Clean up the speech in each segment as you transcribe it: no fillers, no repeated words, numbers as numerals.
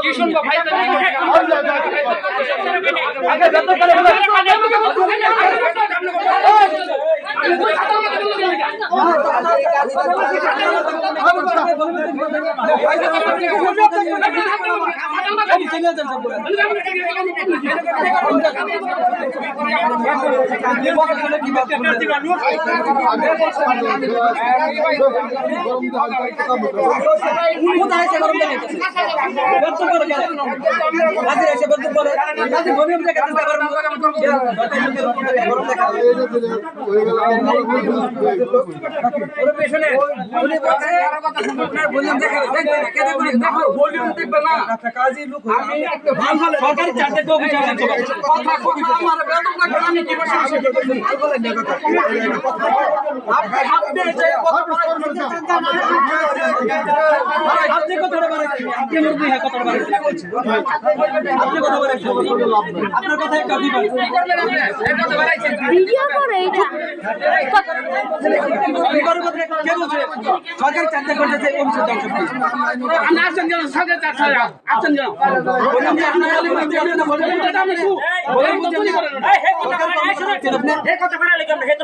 কি শুনবো ভাই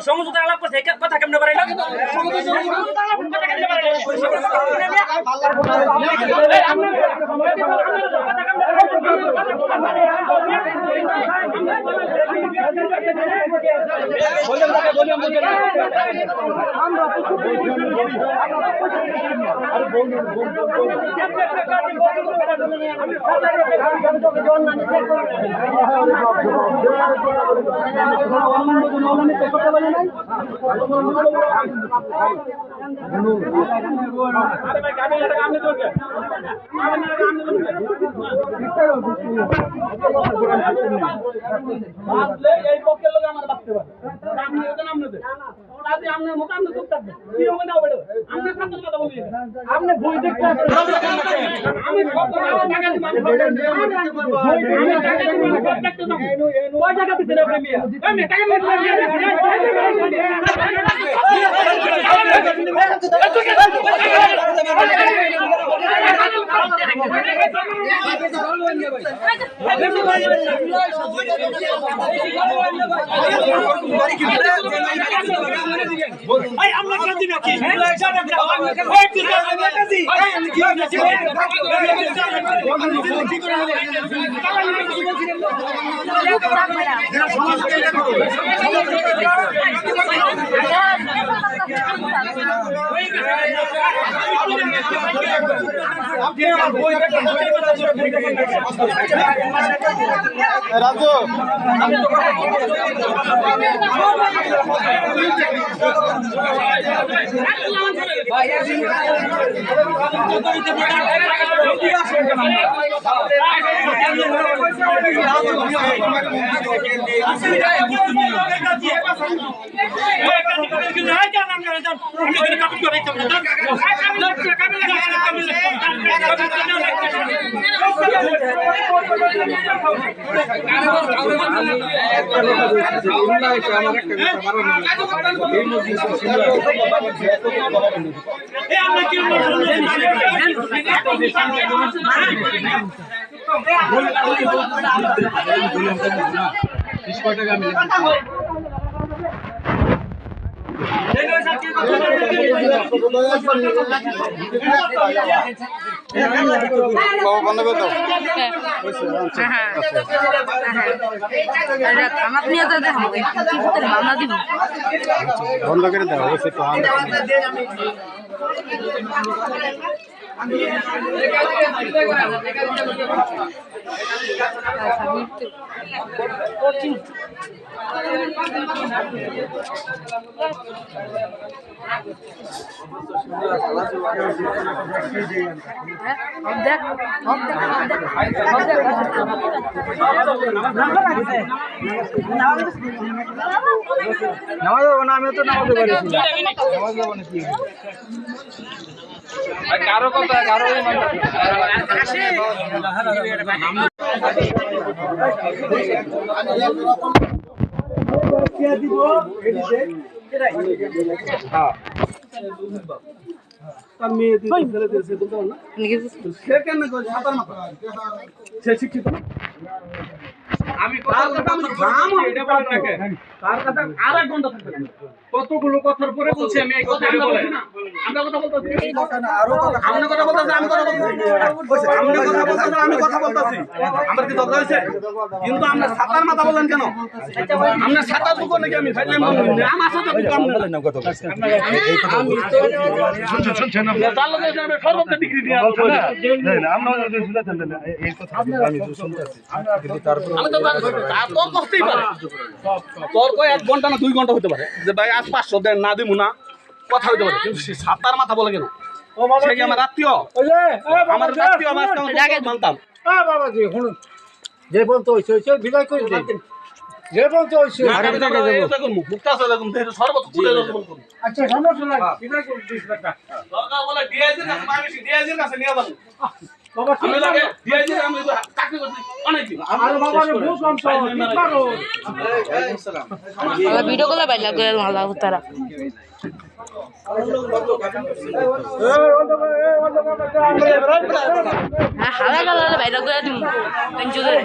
সমঝোতা আলাপ করছে কথা কেমনে পারে রাজু বন্ধ করে দেওয়া হয়েছে কারো কথা কারো তার মেয়ে দিয়ে ছেলে দিয়েছে বলতে পারো না সে কেন সাঁতার মাথা সে শিক্ষিত না। আমি তার কথা আমি জানো এটা বলেন নাকি তার কথা আর এক ঘন্টা থাকবে কতগুলো কথার পরে বলছি আমি এই কথা বলে আমরা কথা বলতেছি এই কথা না আরো কথা আমরা কথা বলতেছি আমি কথা বলতেছি আমরা কথা বলতেছি আমি কথা বলতেছি আমার কি দরকার হইছে কিন্তু আমরা সাঁতার মাথা বলেন কেন আমরা সাঁতার দুকো নাকি আমি ফাইলাম নাম আছে তো কাম না কথা বলছেন এই কথা শুনছেন আপনি তার লগে আমরা সর্বোচ্চ ডিগ্রি দিয়ে আলোচনা না আমরা শুনতেছেন না এই কথা আমি শুনতেছি কিন্তু তারপর আমি তো তার তো কষ্টই পারে তোর কই 1 ঘন্টা না 2 ঘন্টা হতে পারে যে ভাই আজ 500 দেন না দিমু না কথা হইতে পারে কিন্তু সে সাতার মাথা বলে কেন সে কি আমার আত্মীয় আমার আত্মীয় আমার মানতাম বাবাজি শুনুন যে বলতো হইছে বিদায় করে দিন যে বলতো হইছে মুক্তা আছে দেখুন সর্বোচ্চ পুরে বলুন আচ্ছা সমস্যা নাই বিদায় করে দিস বেটা সরকার বলে ডিআইজির কাছে আমি ডিআইজির কাছে নিয়ে যাবো বাবা আমি লাগে ডিআইজির আমি চাকরি করছি অনেক দিন আরে বাবা রে বহুত কম তো কি করো Kalau video kalau banyak gue malah utara. Nah, halal kalau banyak gue tuh penjual.